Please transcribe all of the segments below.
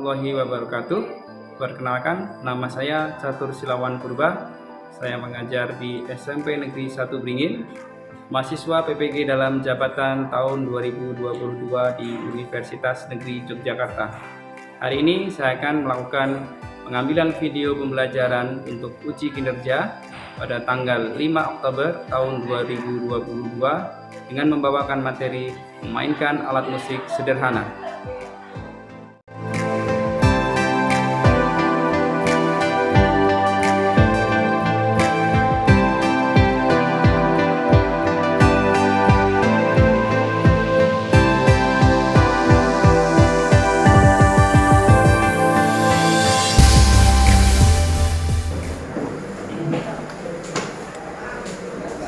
warahmatullahi wabarakatuh. Perkenalkan, nama saya Catur Silawan Purba. Saya mengajar di SMP Negeri 1 Beringin, mahasiswa PPG dalam jabatan tahun 2022 di Universitas Negeri Yogyakarta. Hari ini saya akan melakukan pengambilan video pembelajaran untuk uji kinerja pada tanggal 5 Oktober tahun 2022 dengan membawakan materi memainkan alat musik sederhana.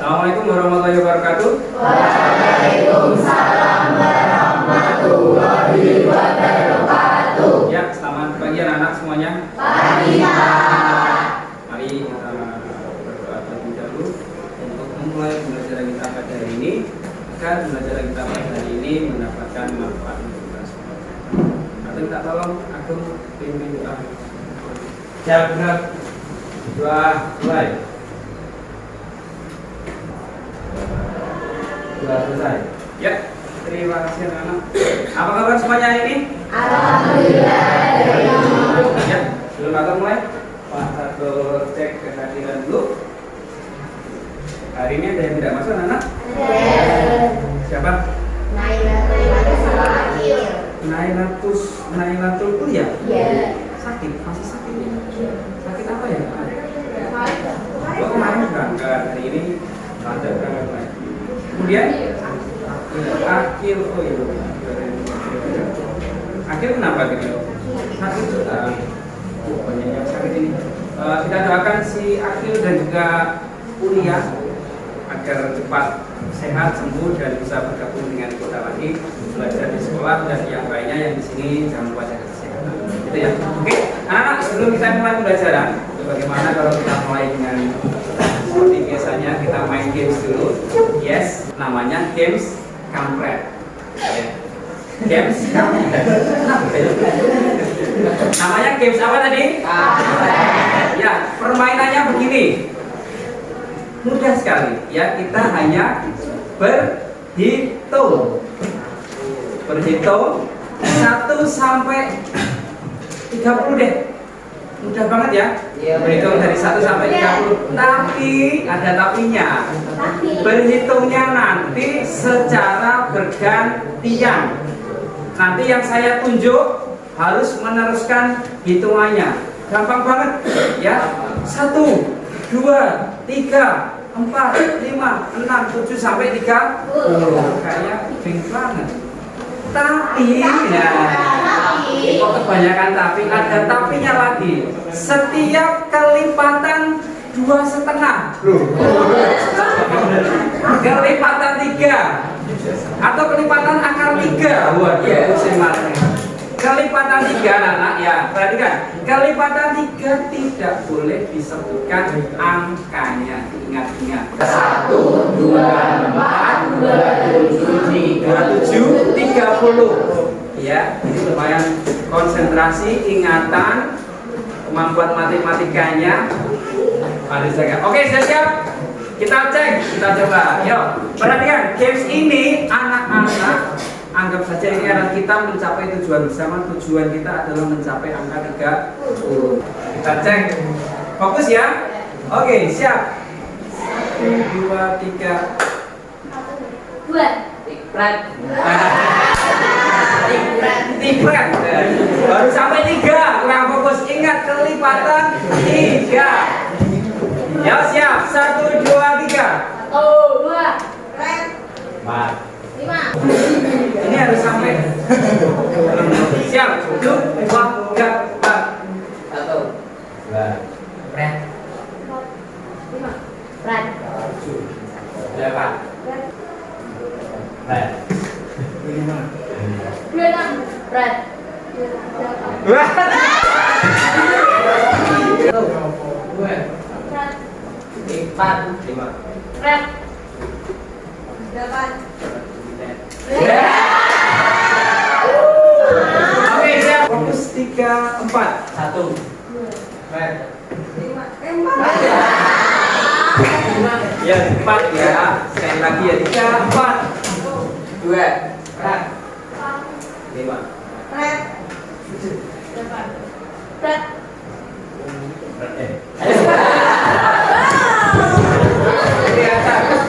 Assalamualaikum warahmatullahi wabarakatuh. Waalaikumsalam warahmatullahi wabarakatuh. Ya, selamat pagi anak-anak semuanya. Pagi, Pak. Mari kita berdoa terlebih dahulu untuk memulai pembelajaran kita pada hari ini, agar pembelajaran kita pada hari ini mendapatkan manfaat untuk kita semua. Atau kita tolong aku pimpin doa. Jabat doa mulai. Sudah selesai. Ya, terima kasih anak-anak. Apa kabar semuanya ini? Alhamdulillah. Ya, sebelum kita mulai, Pak Catur cek kehadiran dulu. Hari ini ada yang tidak masuk anak-anak? Siapa? Nailatul kuliah? Iya. Sakit? Masih sakit ya? Sakit apa ya? Oh, kemarin berangkat, hari ini ada berangkat lagi. Kemudian Akil, oh iya, Akil kenapa gitu? Sakit juga. Banyak yang sakit ini. Kita doakan si Akil dan juga Ulia agar cepat sehat, sembuh dan bisa bergabung dengan kita lagi belajar di sekolah, dan yang lainnya yang di sini jangan lupa jaga kesehatan. Gitu ya. Oke, anak-anak, sebelum kita mulai pembelajaran, bagaimana kalau kita mulai dengan seperti biasanya kita main games dulu. Yes, namanya games kampret. Games kampret. Namanya games apa tadi? Kampret. Ya, permainannya begini. Mudah sekali. Ya, kita hanya berhitung. Berhitung 1 sampai 30 deh. Mudah banget ya. Berhitung dari 1 sampai 30. Tapi ada tapinya. Berhitungnya nanti secara bergantian. Nanti yang saya tunjuk harus meneruskan hitungannya. Gampang banget ya. 1, 2, 3, 4, 5, 6, 7 sampai 30. Kayak bingung banget. Tapi ya, kok kebanyakan tapi, ada tapinya lagi. Setiap kelipatan 2,5, kelipatan 3, atau kelipatan akar 3. Wah, dia pusing banget. Kelipatan 3 anak-anak ya, perhatikan. Kelipatan 3 tidak boleh disebutkan angkanya. Ingat-ingat. 1, 2, 4, 27, 30. Ya, ini lumayan konsentrasi, ingatan, kemampuan matematikanya harus jaga. Oke, siap-siap. Kita cek, kita coba. Yuk, perhatikan. Games ini anak-anak anggap saja ini adalah kita mencapai tujuan bersama. Tujuan kita adalah mencapai angka 30. Kita cek. Fokus ya. Oke, siap. 1, 2, 3. 2. Tipret. Baru sampai 3. Kurang fokus. Ingat kelipatan 3. Ya, siap. 1, 2, 3. 1, 2, 4. 5. Ini harus sampai. Siap. 2, 3, 4. 1, 2, 3, 5. 8. 26. Berat. 4, 5. Berat. 8. Oke, siap. Fokus. 3, 4. 1. Fred. Ya, 4 ya. Sekali lagi ya. 3, 4. 2. Fred. 5. Fred. Fred.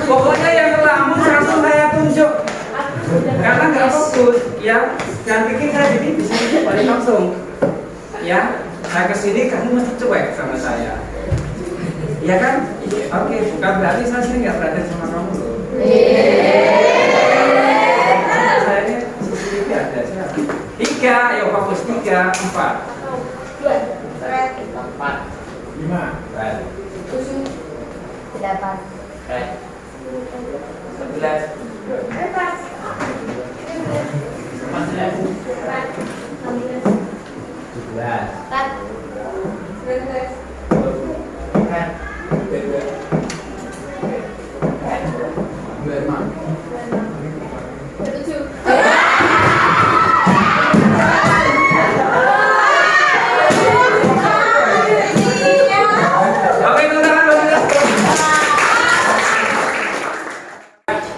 Pokoknya yang ngelamun langsung saya tunjuk. Karena nggak fokus, ya. Jangan pikir saya jadi di sini balik langsung. Ya, saya kesini kamu mesti cuek sama saya. Iya kan? Oke, bukan berarti saya sini nggak perhatian sama kamu loh. Saya ini CCTV ada siapa? 3, yuk fokus 3, 4. 2. Fred. 4. 5. Fred. 7. 8. Fred. 11. Fred.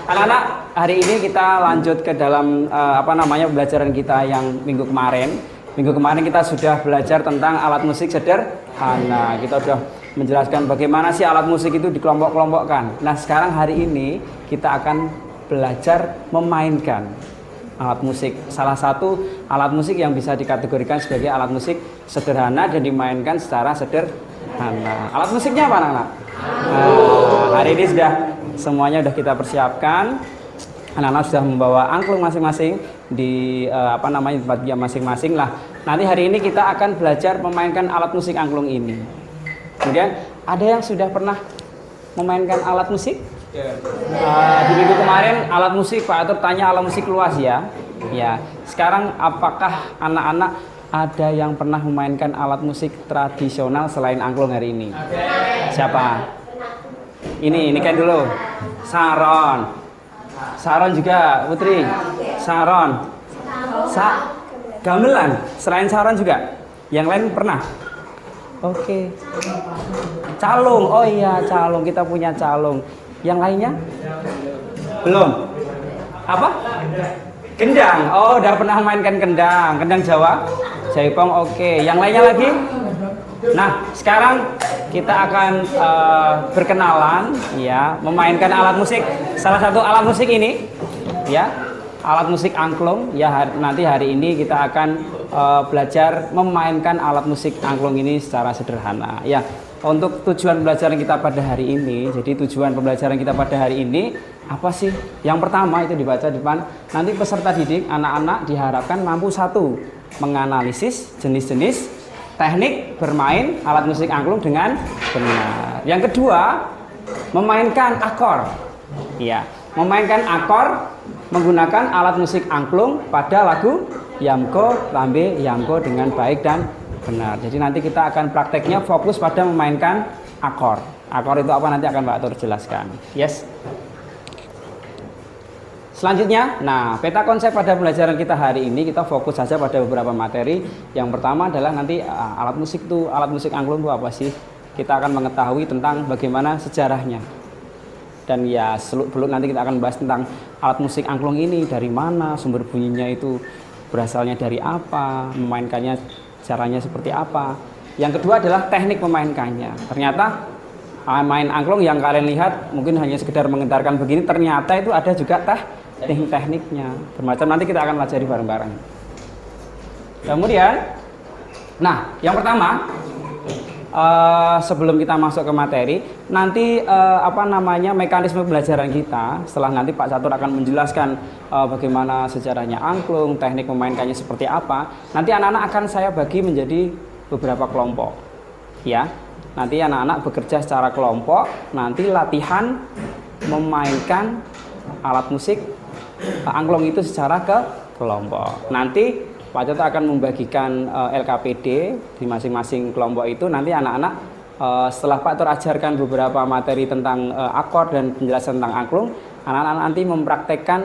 Anak-anak, hari ini kita lanjut ke dalam pembelajaran kita yang minggu kemarin. Minggu kemarin kita sudah belajar tentang alat musik sederhana. Kita sudah menjelaskan bagaimana sih alat musik itu dikelompok-kelompokkan. Nah, sekarang hari ini kita akan belajar memainkan alat musik. Salah satu alat musik yang bisa dikategorikan sebagai alat musik sederhana dan dimainkan secara sederhana. Alat musiknya apa, anak-anak? Hari ini semuanya sudah kita persiapkan. Anak-anak sudah membawa angklung masing-masing di tempatnya masing-masing lah. Nanti hari ini kita akan belajar memainkan alat musik angklung ini. Kemudian ada yang sudah pernah memainkan alat musik? Di minggu kemarin alat musik Pak Atur tanya alat musik luas ya. Ya. Sekarang apakah anak-anak ada yang pernah memainkan alat musik tradisional selain angklung hari ini? Siapa? Ini kan dulu. Saron juga, Putri. Saron. Gamelan. Selain saron juga. Yang lain pernah? Oke. Calung. Oh iya, calung. Kita punya calung. Yang lainnya? Belum. Apa? Gendang. Oh, udah pernah mainkan gendang. Gendang Jawa? Jaipong. Oke. Yang lainnya lagi? Nah, sekarang kita akan berkenalan, ya, memainkan alat musik. Salah satu alat musik ini, ya, alat musik angklung. Ya, nanti hari ini kita akan belajar memainkan alat musik angklung ini secara sederhana. Ya, untuk tujuan pembelajaran kita pada hari ini. Jadi tujuan pembelajaran kita pada hari ini apa sih? Yang pertama itu dibaca di depan. Nanti peserta didik anak-anak diharapkan mampu satu menganalisis jenis-jenis teknik bermain alat musik angklung dengan benar. Yang kedua, memainkan akor. Ya, memainkan akor menggunakan alat musik angklung pada lagu Yamko Lambe Yamko dengan baik dan benar. Jadi nanti kita akan prakteknya fokus pada memainkan akor. Akor itu apa nanti akan Pak Atur jelaskan. Yes. Selanjutnya, nah, peta konsep pada pembelajaran kita hari ini kita fokus saja pada beberapa materi. Yang pertama adalah nanti alat musik angklung itu apa sih? Kita akan mengetahui tentang bagaimana sejarahnya. Dan ya, belum nanti kita akan bahas tentang alat musik angklung ini, dari mana sumber bunyinya itu, berasalnya dari apa, memainkannya caranya seperti apa. Yang kedua adalah teknik memainkannya. Ternyata main angklung yang kalian lihat mungkin hanya sekedar mengentarkan begini, ternyata itu ada juga tekniknya bermacam, nanti kita akan pelajari bareng-bareng. Kemudian, nah, yang pertama, sebelum kita masuk ke materi, nanti mekanisme pembelajaran kita. Setelah nanti Pak Catur akan menjelaskan bagaimana sejarahnya angklung, teknik memainkannya seperti apa. Nanti anak-anak akan saya bagi menjadi beberapa kelompok. Ya, nanti anak-anak bekerja secara kelompok. Nanti latihan memainkan alat musik angklung itu secara ke kelompok. Nanti Pak Catur akan membagikan LKPD di masing-masing kelompok itu. Nanti anak-anak setelah Pak Catur ajarkan beberapa materi tentang akor dan penjelasan tentang angklung, anak-anak nanti mempraktekkan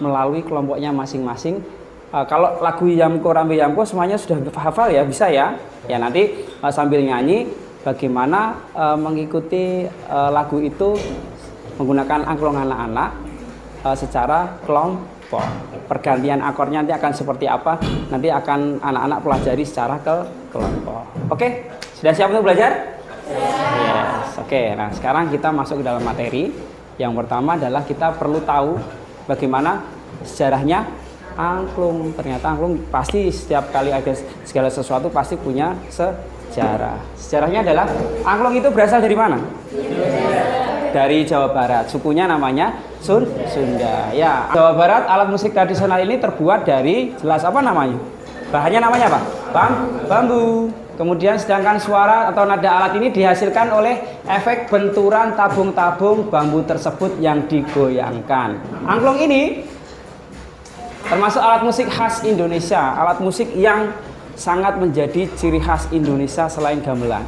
melalui kelompoknya masing-masing kalau lagu Yamko Rambe Yamko semuanya sudah hafal ya, bisa ya. Ya nanti sambil nyanyi bagaimana mengikuti lagu itu menggunakan angklung anak-anak secara kelompok. Pergantian akornya nanti akan seperti apa? Nanti akan anak-anak pelajari secara kelompok. Oke, sudah siap untuk belajar? Yes. Oke, nah sekarang kita masuk ke dalam materi. Yang pertama adalah kita perlu tahu bagaimana sejarahnya angklung. Ternyata angklung pasti setiap kali ada segala sesuatu pasti punya sejarah. Sejarahnya adalah angklung itu berasal dari mana? Dari Jawa Barat. Sukunya namanya Sunda. Ya, Jawa Barat alat musik tradisional ini terbuat dari jelas apa namanya? Bahannya namanya apa? Bambu. Kemudian sedangkan suara atau nada alat ini dihasilkan oleh efek benturan tabung-tabung bambu tersebut yang digoyangkan. Angklung ini termasuk alat musik khas Indonesia, alat musik yang sangat menjadi ciri khas Indonesia selain gamelan.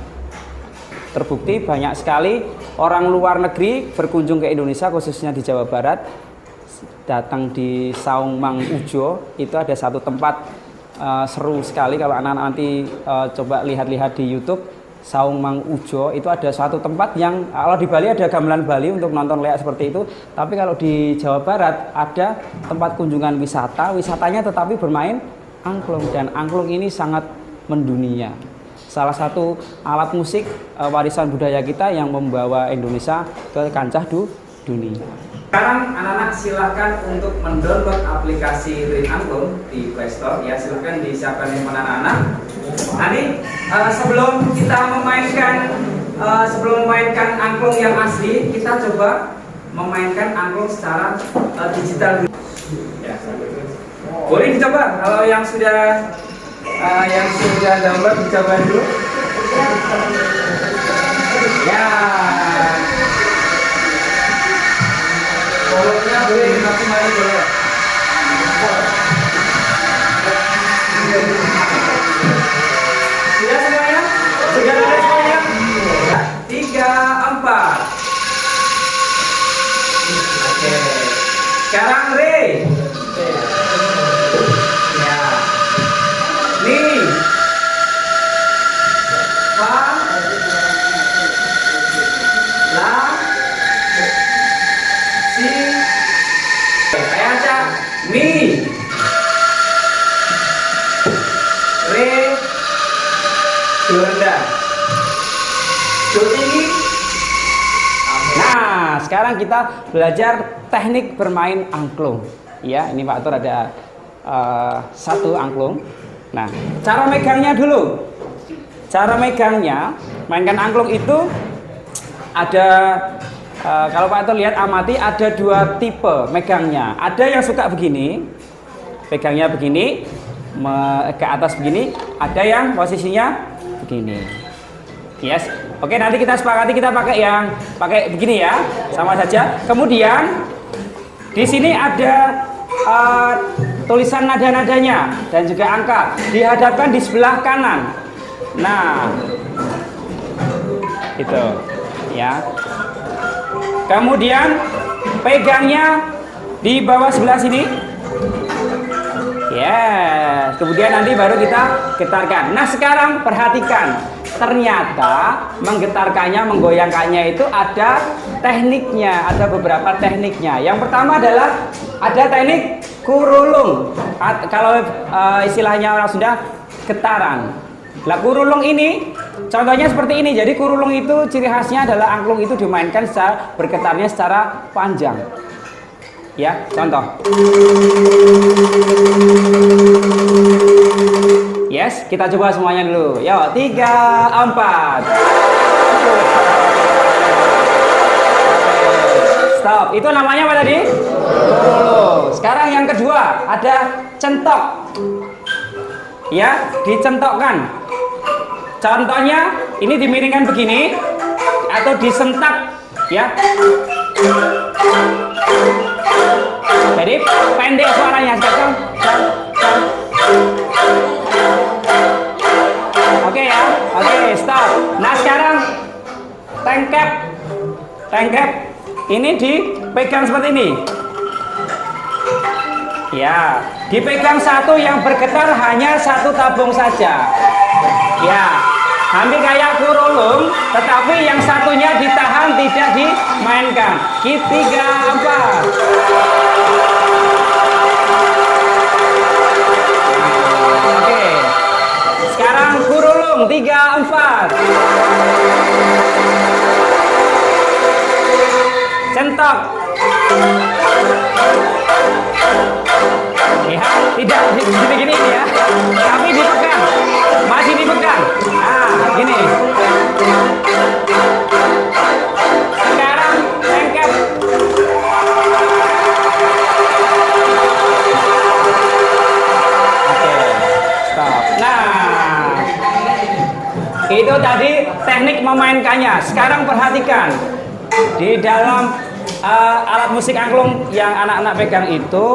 Terbukti banyak sekali orang luar negeri berkunjung ke Indonesia, khususnya di Jawa Barat, datang di Saung Mang Ujo. Itu ada satu tempat seru sekali kalau anak-anak nanti coba lihat-lihat di YouTube. Saung Mang Ujo itu ada suatu tempat yang kalau di Bali ada gamelan Bali untuk nonton leak seperti itu, tapi kalau di Jawa Barat ada tempat kunjungan wisatanya tetapi bermain angklung, dan angklung ini sangat mendunia. Salah satu alat musik warisan budaya kita yang membawa Indonesia ke kancah dunia. Sekarang anak-anak silahkan untuk mendownload aplikasi Rin Angklung di Play Store ya, silahkan disiapkan handphone anak-anak. Nanti sebelum memainkan angklung yang asli, kita coba memainkan angklung secara digital. Ya, boleh dicoba kalau yang sudah download dicoba dulu. Ya. Volumenya boleh dimaksimalkan boleh. Sudah semuanya? Sudah ada semuanya? 3, 4. Oke. Sekarang Re. Ya. Ni. Fa. La. Saya baca Mi, Re, Do rendah, Do tinggi. Nah, sekarang kita belajar teknik bermain angklung. Ya, ini Pak Tur ada satu angklung. Nah, cara megangnya dulu. Cara megangnya, mainkan angklung itu ada kalau Pak Tur lihat amati ada dua tipe megangnya. Ada yang suka begini, pegangnya begini, ke atas begini. Ada yang posisinya begini. Yes. Oke, nanti kita sepakati kita pakai begini ya, sama saja. Kemudian di sini ada tulisan nada-nadanya dan juga angka. Dihadapkan di sebelah kanan. Nah, itu ya. Kemudian pegangnya di bawah sebelah sini. Yes. Kemudian nanti baru kita getarkan. Nah, sekarang perhatikan. Ternyata menggetarkannya, menggoyangkannya itu ada tekniknya, ada beberapa tekniknya. Yang pertama adalah ada teknik kurulung. Kalau istilahnya orang Sunda, getaran. Lah kurulung ini contohnya seperti ini. Jadi kurulung itu ciri khasnya adalah angklung itu dimainkan secara bergetarnya secara panjang. Ya, contoh. Yes, kita coba semuanya dulu. Yo, 3, 4. Stop. Itu namanya apa tadi? Kurulung. Sekarang yang kedua ada centok. Ya, dicentokkan. Contohnya ini dimiringkan begini atau disentak, ya. Jadi pendek suaranya sekarang. Oke ya, oke stop. Nah sekarang tengkep ini dipegang seperti ini. Ya, dipegang satu, yang bergetar hanya satu tabung saja. Ya, hampir kayak kurulung, tetapi yang satunya ditahan, tidak dimainkan. 3, 4. Oke. Sekarang kurulung 3, 4. Centok. Ya, tidak gini ya, tapi dipegang, masih dipegang. Nah, gini. Sekarang lengket. Oke, stop. Nah, itu tadi teknik memainkannya. Sekarang perhatikan di dalam alat musik angklung yang anak-anak pegang itu.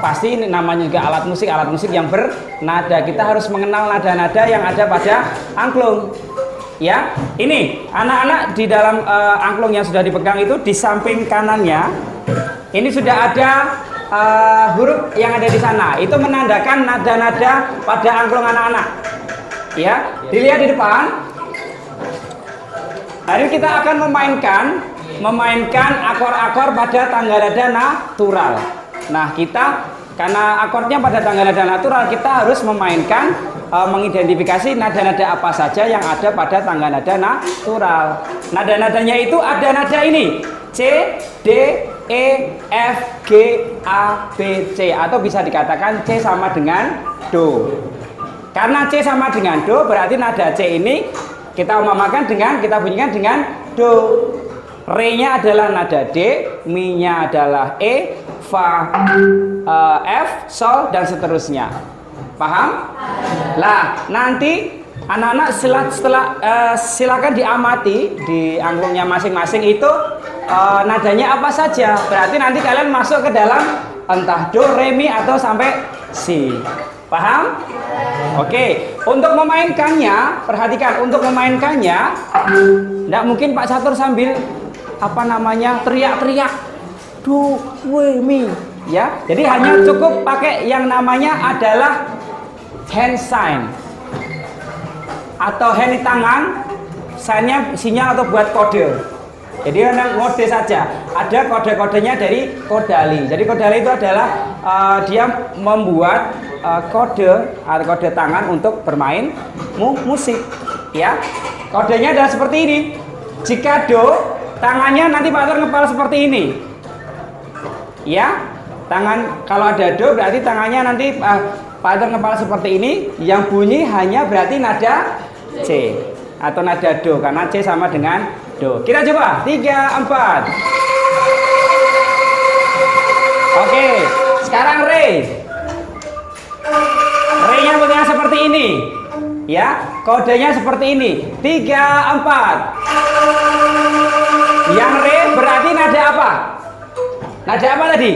Pasti ini namanya juga alat musik yang bernada. Kita harus mengenal nada-nada yang ada pada angklung. Ya, ini anak-anak di dalam angklung yang sudah dipegang itu, di samping kanannya ini sudah ada huruf yang ada di sana. Itu menandakan nada-nada pada angklung anak-anak. Ya, dilihat di depan. Hari kita akan memainkan akor-akor pada tangga nada natural. Nah, kita karena akornya pada tangga nada natural, kita harus memainkan mengidentifikasi nada-nada apa saja yang ada pada tangga nada natural. Nada-nadanya itu ada nada ini, C, D, E, F, G, A, B, C, atau bisa dikatakan C sama dengan Do. Karena C sama dengan Do, berarti nada C ini kita bunyikan dengan Do. Re-nya adalah nada D, Mi-nya adalah E, Fa, F, Sol, dan seterusnya. Paham? Lah, nanti anak-anak silakan diamati di angklungnya masing-masing itu nadanya apa saja. Berarti nanti kalian masuk ke dalam entah Do, Re, Mi, atau sampai Si. Paham? Oke, untuk memainkannya, perhatikan, untuk memainkannya tidak mungkin Pak Catur sambil teriak-teriak Do, Re, Mi, ya. Jadi hanya cukup pakai yang namanya adalah hand sign atau hand di tangan, signnya sinyal atau buat kode. Jadi hanya kode saja. Ada kode-kodenya dari Kodali. Jadi Kodali itu adalah dia membuat kode atau kode tangan untuk bermain musik, ya. Kodenya adalah seperti ini. Jika Do, tangannya nanti Pak Catur ngepal seperti ini. Ya, tangan kalau ada Do berarti tangannya nanti Pak Catur ngepal seperti ini. Yang bunyi hanya berarti nada C atau nada Do, karena C sama dengan Do. Kita coba 3, 4. Oke, sekarang Re. Re-nya bentuknya seperti ini. Ya, kodenya seperti ini. 3, 4. Yang Re berarti nada apa? Nada apa tadi?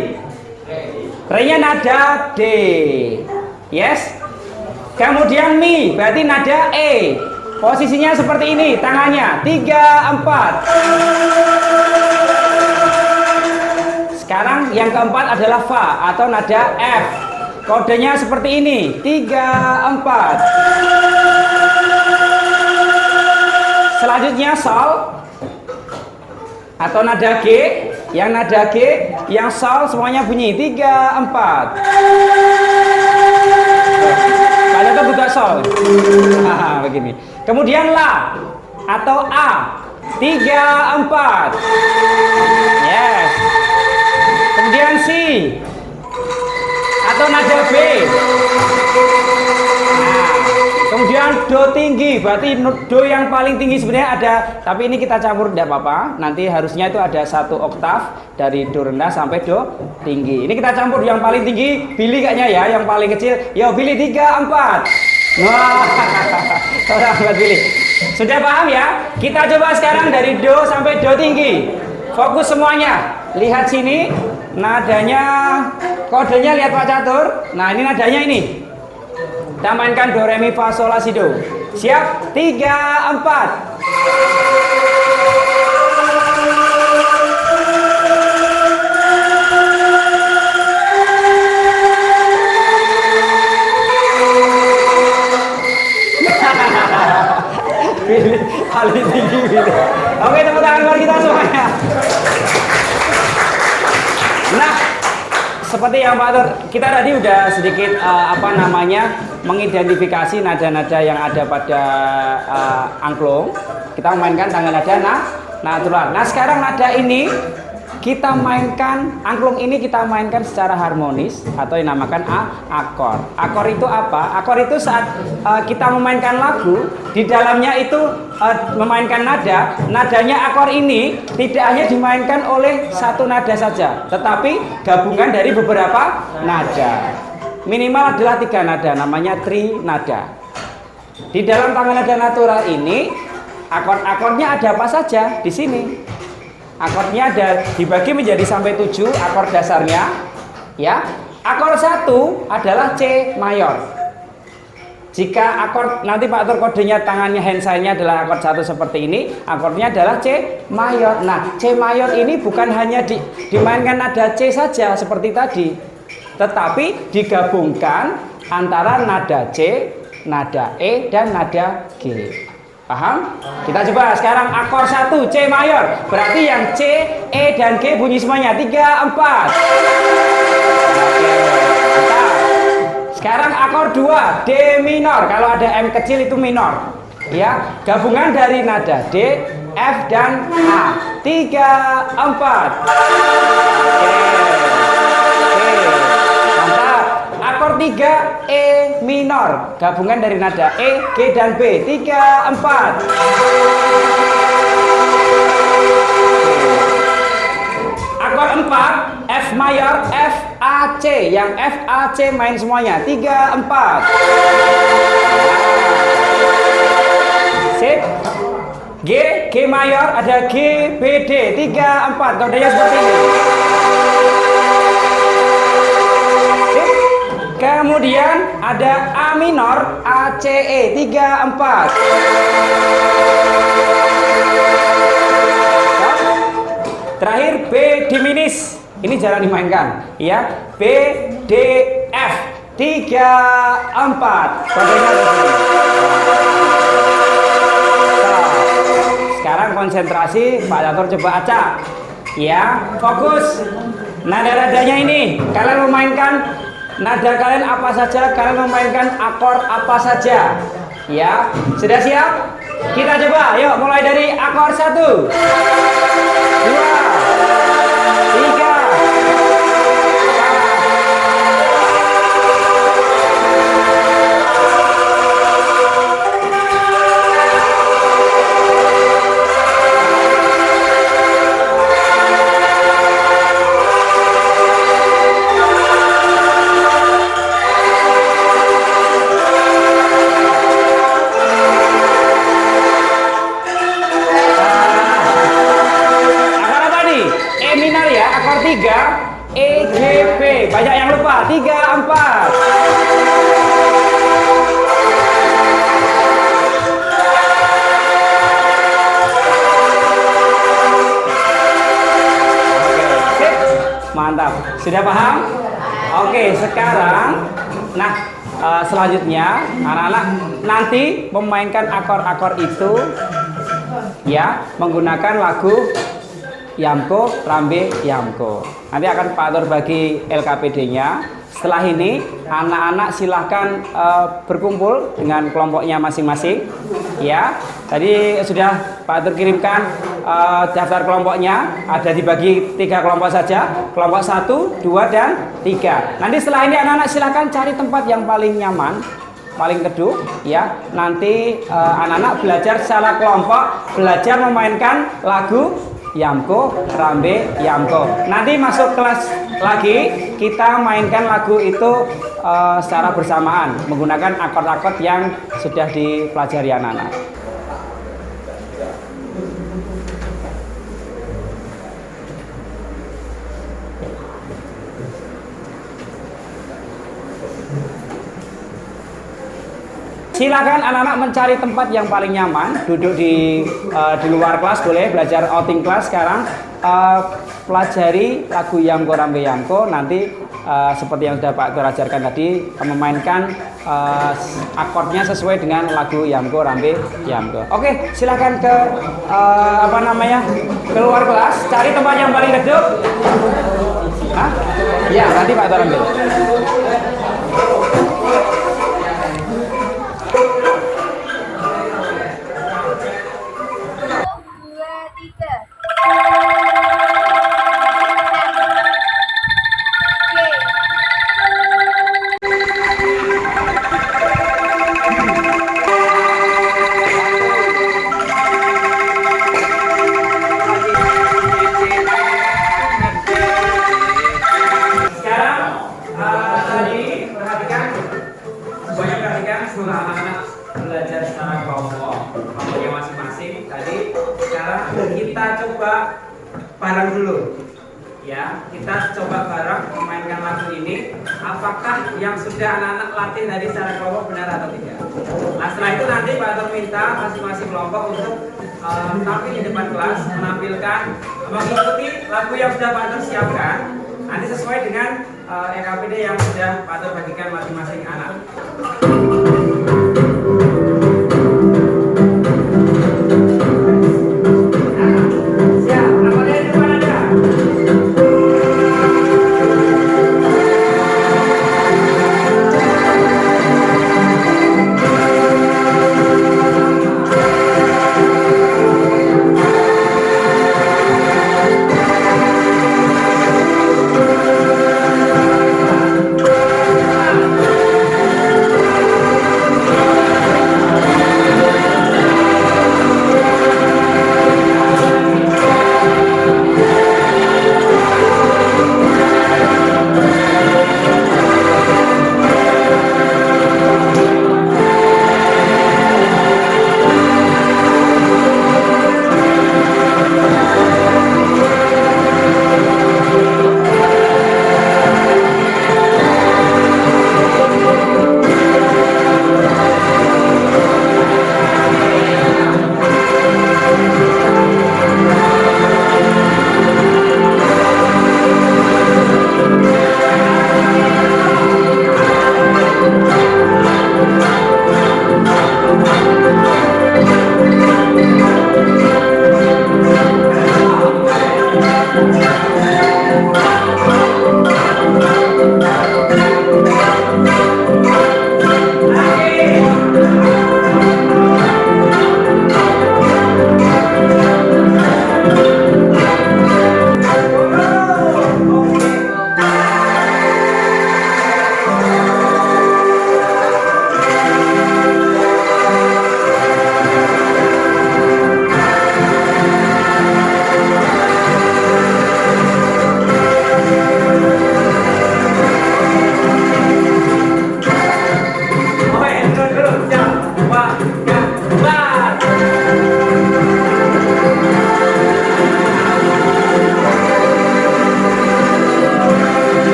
Re-nya nada D. Yes. Kemudian Mi berarti nada E. Posisinya seperti ini, tangannya 3, 4. Sekarang yang keempat adalah Fa atau nada F. Kodenya seperti ini, 3, 4. Selanjutnya Sol atau nada G. Yang nada G, yang Sol semuanya bunyi 3, 4. Pada itu buka Sol. Begini. Kemudian La atau A, 3, 4. Yes. Kemudian Si atau nada B. Kemudian Do tinggi, berarti Do yang paling tinggi sebenarnya ada, tapi ini kita campur tidak apa-apa. Nanti harusnya itu ada 1 oktav dari Do rendah sampai Do tinggi. Ini kita campur yang paling tinggi, Billy kayaknya ya, yang paling kecil. Yo Billy 3, 4. Wah, orang Billy. Sudah paham ya? Kita coba sekarang dari Do sampai Do tinggi. Fokus semuanya. Lihat sini, nadanya, kodenya lihat Pak Catur. Nah ini nadanya ini. Kita mainkan Do, Re, Mi, Fa, Sol, La, Si, Do. Siap? 3, 4. seperti yang Pak Tur, kita tadi udah sedikit mengidentifikasi nada-nada yang ada pada angklung. Kita memainkan tangga nada natural. Nah, sekarang nada ini kita mainkan, angklung ini kita mainkan secara harmonis atau yang dinamakan akor. Akor itu apa? Akor itu saat kita memainkan lagu, di dalamnya itu memainkan nada. Nadanya akor ini tidak hanya dimainkan oleh satu nada saja, tetapi gabungan dari beberapa nada. Minimal adalah 3 nada, namanya trinada. Di dalam tangga nada natural ini, akor-akornya ada apa saja di sini? Akornya ada dibagi menjadi sampai 7 akor dasarnya, ya. Akor 1 adalah C mayor. Jika akor nanti Pak Tur kodenya tangannya hand sign-nya adalah akor 1 seperti ini, akornya adalah C mayor. Nah, C mayor ini bukan hanya dimainkan nada C saja seperti tadi, tetapi digabungkan antara nada C, nada E, dan nada G. Paham? Kita coba sekarang akor 1 C mayor. Berarti yang C, E, dan G bunyi semuanya 3, 4. Oke, mantap. Sekarang akor 2 D minor. Kalau ada M kecil itu minor. Ya, gabungan dari nada D, F, dan A. 3, 4. Oke, mantap. Akor 3 E minor, gabungan dari nada E, G, dan B. 3, 4. Akor 4 F mayor, F, A, C. Yang F, A, C main semuanya. 3, 4. Sip. G, G mayor, ada G, B, D. 3, 4. Kodenya seperti ini. Kemudian ada A minor, A, C, E. 3, 4. Terakhir B diminis. Ini jarang dimainkan, ya. B, D, F. 3, 4. Kodenya begini. Sekarang konsentrasi, Pak Dator coba acak. Ya, fokus. Nada-nadanya ini kalian memainkan nada kalian apa saja, kalian memainkan akor apa saja. Ya, sudah siap? Kita coba, yuk mulai dari akor 1, 2, 3, 3 E, G, B. Banyak yang lupa. 3, 4. Oke, mantap. Sudah paham? Oke, sekarang selanjutnya anak-anak nanti memainkan akor-akor itu ya menggunakan lagu Yamko, Rambe, Yamko. Nanti akan Pak Tur bagi LKPD-nya. Setelah ini, anak-anak silahkan berkumpul dengan kelompoknya masing-masing. Ya, tadi sudah Pak Tur kirimkan daftar kelompoknya. Ada dibagi 3 kelompok saja. Kelompok 1, 2, dan 3. Nanti setelah ini anak-anak silahkan cari tempat yang paling nyaman, paling teduh. Ya, nanti anak-anak belajar secara kelompok, belajar memainkan lagu Yamko, Rambe, Yamko. Nanti masuk kelas lagi kita mainkan lagu itu secara bersamaan menggunakan akord-akord yang sudah dipelajari anak-anak. Silakan anak-anak mencari tempat yang paling nyaman, duduk di luar kelas boleh, belajar outing kelas sekarang. Pelajari lagu Yamko, Rambe, Yamko. Nanti seperti yang sudah Pak Tur ajarkan tadi, memainkan akordnya sesuai dengan lagu Yamko, Rambe, Yamko. Oke, silakan ke keluar kelas, cari tempat yang paling teduh. Hah? Iya, nanti Pak Tor ambil. Dua, tiga. Sekarang tadi perhatikan, semuanya perhatikan setelah anak-anak belajar secara kelompoknya masing-masing. Tadi sekarang kita coba bareng dulu, ya. Kita coba bareng memainkan lagu ini. Apakah yang sudah anak-anak latih tadi secara kelompok benar atau tidak? Nah setelah itu nanti Pak Tor minta masing-masing kelompok untuk tampil di depan kelas, menampilkan mengikuti lagu yang sudah Pak Tor siapkan. Nanti sesuai dengan EKPD yang sudah Pak Tor bagikan masing-masing anak. Siap, rapatnya di depan ada.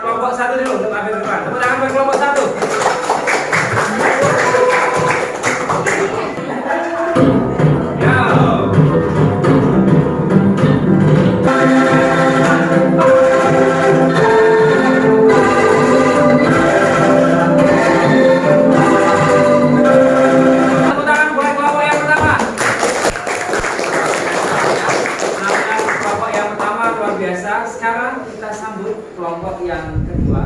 kelompok satu dulu untuk ambil depan. Tepuk tangan buat kelompok satu. Tepuk tangan buat kelompok yang pertama. kelompok yang kedua.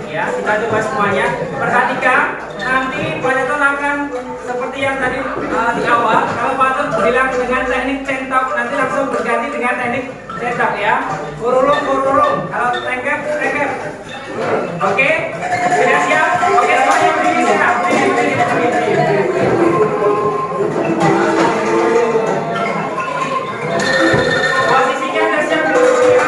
Ya, kita coba semuanya. Perhatikan, nanti Pak Jaton akan seperti yang tadi di awal. Kalau Pak Jaton bilang dengan teknik centok, nanti langsung berganti dengan teknik cetak ya. Kurulung, kurulung. Kalau tengkep, tengkep. Oke, sudah siap? Oke, semuanya berdiri siap. Posisinya sudah siap belum ya?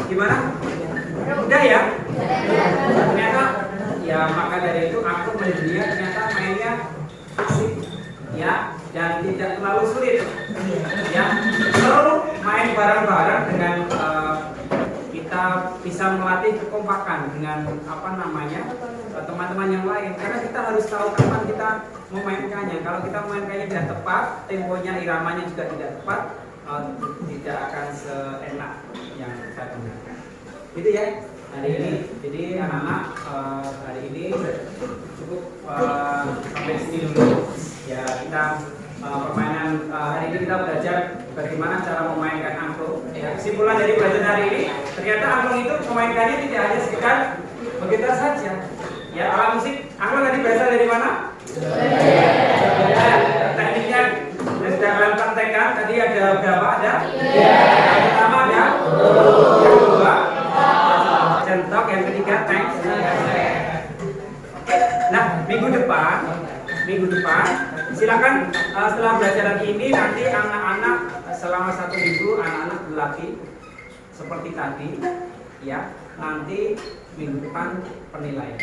Gimana? Udah ya? Ternyata ya maka dari itu aku mendunia ternyata mainnya asik ya dan tidak terlalu sulit ya. Seru main bareng-bareng dengan kita bisa bisa melatih kekompakan dengan teman-teman yang lain, karena kita harus tahu kapan kita memainkannya. Kalau kita memainkannya tidak tepat, temponya, iramanya juga tidak tepat, tidak akan seenak yang saya gunakan. Gitu ya hari ini. Jadi anak-anak hari ini cukup sampai sini dulu ya. Kita permainan hari ini kita belajar bagaimana cara memainkan angklung. Ya, kesimpulan dari pelajaran hari ini, ternyata angklung itu memainkannya tidak hanya sekedar begitu saja. Ya, alat musik angklung tadi berasal dari mana? Tekniknya sudah kalian praktekkan. Tadi ada berapa? Ada? Yang pertama ada, yang kedua centok, yang ketiga thanks. Nah, minggu depan silakan setelah pelajaran ini nanti anak-anak selama 1 minggu anak-anak berlatih seperti tadi ya. Nanti minggu depan penilaian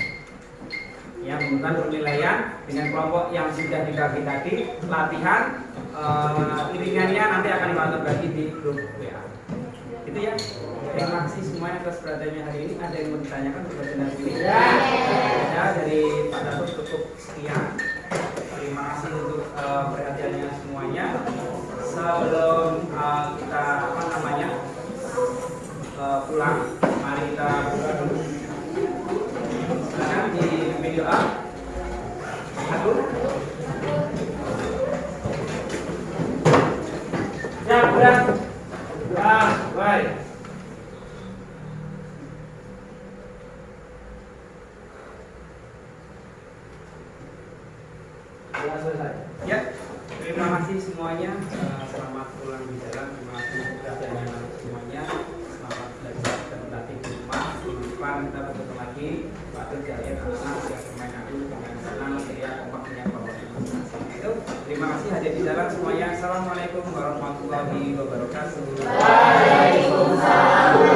ya, minggu depan penilaian dengan kelompok yang sudah dibagi tadi, latihan iringannya nanti akan dibagi di grup WA. Itu ya. Terima kasih semuanya atas perhatiannya hari ini. Ada yang mau ditanyakan pelajaran hari ini? Ya, dari Pak Datuk cukup sekian. Terima kasih untuk perhatiannya semuanya. Sebelum kita pulang, mari kita buka dulu. Silakan di video A. Satu. Ya, berat. Baik. Ya, terima kasih semuanya. Selamat pulang di jalan. Terima kasih perhatiannya semuanya. Selamat belajar dan berlatih di rumah. Minggu depan kita bertemu lagi. Patut kalian anak-anak yang bermain adu dengan senang, ceria, kompaknya masing-masing. Itu. Terima kasih hadir di jalan semuanya. Assalamualaikum warahmatullahi wabarakatuh. Waalaikumsalam.